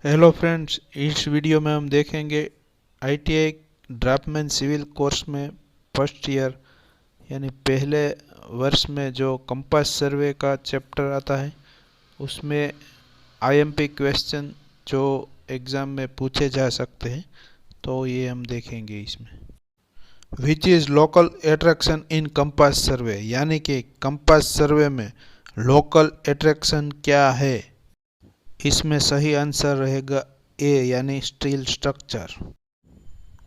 Hello friends, इस video में हम देखेंगे आईटीआई ड्राफ्टमैन सिविल कोर्स में फर्स्ट ईयर यानी पहले वर्ष में जो कंपास सर्वे का चैप्टर आता है उसमें आईएमपी क्वेश्चन जो एग्ज़ाम में पूछे जा सकते हैं, तो ये हम देखेंगे इसमें। Which is local attraction in compass सर्वे, यानी कि कंपास सर्वे में लोकल अट्रैक्शन क्या है। इसमें सही आंसर रहेगा ए यानी steel structure.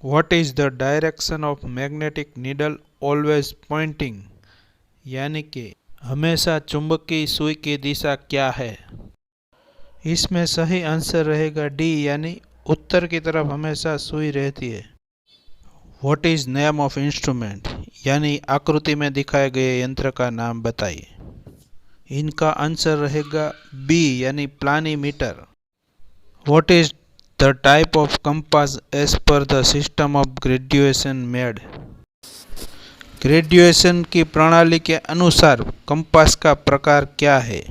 What is the direction of magnetic needle always pointing, यानी कि हमेशा चुंबकीय सुई की दिशा क्या है। इसमें सही आंसर रहेगा डी यानी उत्तर की तरफ हमेशा सुई रहती है। What is name of instrument, यानी आकृति में दिखाए गए यंत्र का नाम बताइए। इनका आंसर रहेगा बी यानी planimeter. What is the type of compass as per the system of graduation made, graduation की प्रणाली के अनुसार कंपास का प्रकार क्या है।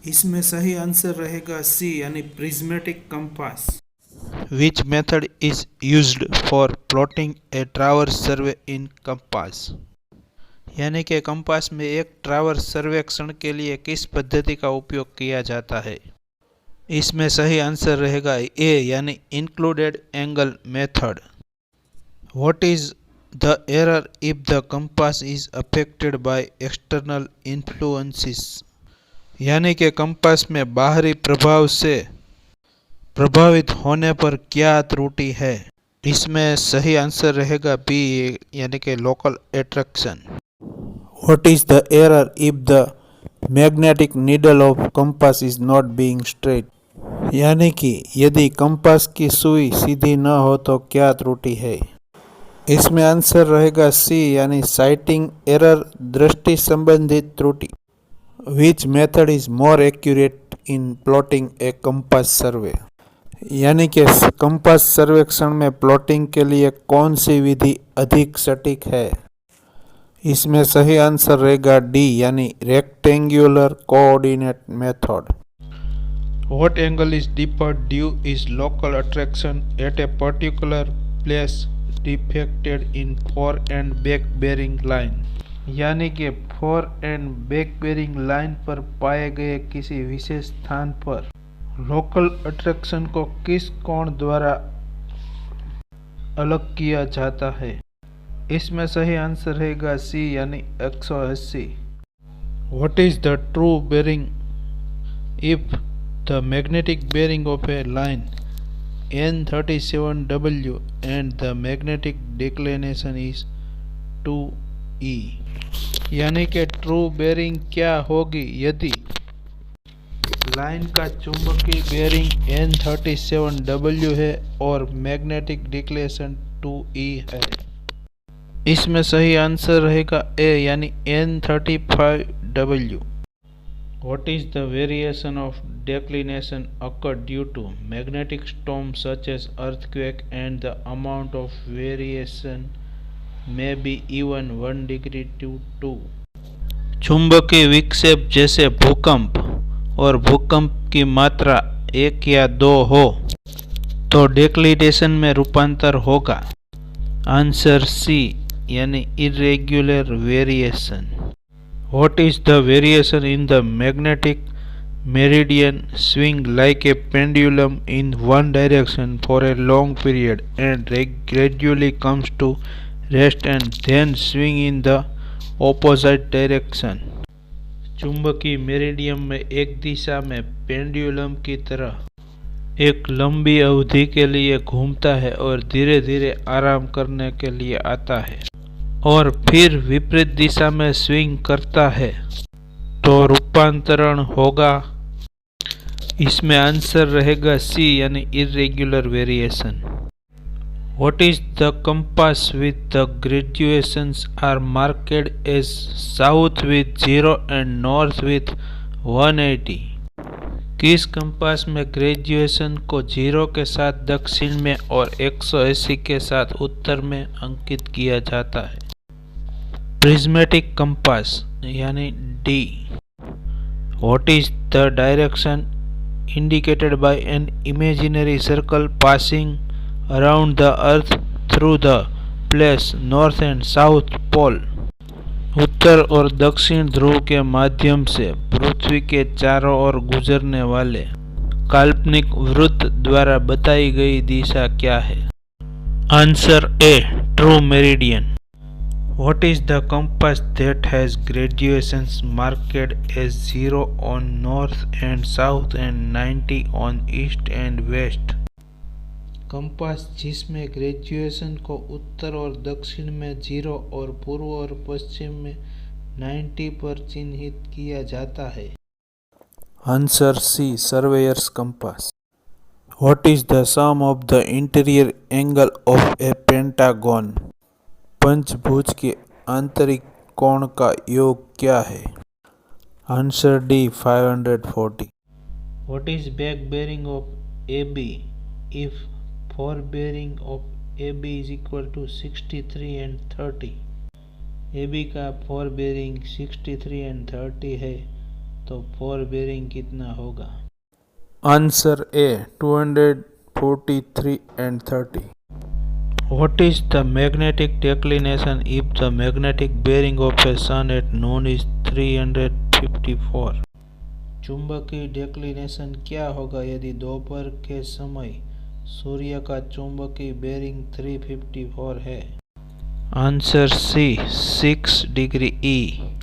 इसमें सही आंसर रहेगा सी यानी prismatic compass. Which method is used for plotting A traverse survey in compass, यानी कि कंपास में एक ट्रावर्स सर्वेक्षण के लिए किस पद्धति का उपयोग किया जाता है। इसमें सही आंसर रहेगा ए यानी included angle method. What is the error if the compass is affected by external influences, यानी कि कंपास में बाहरी प्रभाव से प्रभावित होने पर क्या त्रुटि है। इसमें सही आंसर रहेगा बी यानी कि local attraction. What is the error if the magnetic needle of compass is not being straight, यानी कि यदि कंपास की सुई सीधी न हो तो क्या त्रुटि है। इसमें आंसर रहेगा सी यानी साइटिंग एरर, दृष्टि संबंधित त्रुटि। Which method is more accurate in plotting a compass survey, यानी कि कंपास सर्वेक्षण में प्लॉटिंग के लिए कौन सी विधि अधिक सटीक है। इसमें सही आंसर रहेगा डी यानी rectangular coordinate method. What angle is differed due is local attraction at a particular place defected in fore and back bearing line, यानी कि fore and back bearing line पर पाए गए किसी विशेष स्थान पर लोकल अट्रैक्शन को किस कोण द्वारा अलग किया जाता है। इसमें सही आंसर रहेगा सी यानी 180। What is the true bearing if the magnetic bearing of a line N37W and the magnetic declination is 2E, यानी कि ट्रू बेरिंग क्या होगी यदि लाइन का चुंबकीय बेरिंग N37W है और मैग्नेटिक डिक्लेशन 2E है। इसमें सही आंसर रहेगा ए यानी N35W। What is the variation of declination occur due to magnetic storm such as earthquake, and the amount of variation may be even 1 degree to 2। चुंबकीय विक्षेप जैसे भूकंप और भूकंप की मात्रा 1 या 2 हो तो डिक्लिनेशन में रूपांतर होगा। आंसर सी यानी irregular variation। What is the variation in the magnetic meridian swing like a pendulum in one direction for a long period and gradually comes to rest and then swing in the opposite direction। चुंबकीय meridiem में एक दिशा में pendulum की तरह एक लंबी अवधि के लिए घूमता है और धीरे धीरे आराम करने के लिए आता है और फिर विपरीत दिशा में स्विंग करता है तो रूपांतरण होगा। इसमें आंसर रहेगा सी यानी irregular variation. What is the compass with the graduations are marked as south with 0 and north with 180, किस कंपास में ग्रेजुएशन को 0 के साथ दक्षिण में और 180 के साथ उत्तर में अंकित किया जाता है। प्रिज्मेटिक कंपास यानी D. What is the direction indicated by an imaginary circle passing around the earth through the place north and south pole। उत्तर और दक्षिण ध्रुव के माध्यम से पृथ्वी के चारों ओर गुजरने वाले काल्पनिक वृत्त द्वारा बताई गई दिशा क्या है? Answer A, true meridian. What is the compass that has graduations marked as 0 on north and south and 90 on east and west? Compass जिसमें ग्रेजुएशन को उत्तर और दक्षिण में 0 और पूर्व और पश्चिम में 90 पर चिन्हित किया जाता है। Answer C, surveyors compass. What is the sum of the interior angle of a pentagon? पंचभुज के आंतरिक कोण का योग क्या है? Answer D, 540। What is back bearing of AB if forebearing of AB is equal to 63 and 30? AB का forebearing 63 and 30 है तो forebearing कितना होगा? Answer A, 243 and 30। What is the magnetic declination if the magnetic bearing of a sun at noon is 354? चुंबकीय declination क्या होगा यदि दोपहर के समय सूर्य का चुंबकीय बेरिंग 354 है? आंसर सी, 6 डिग्री ई।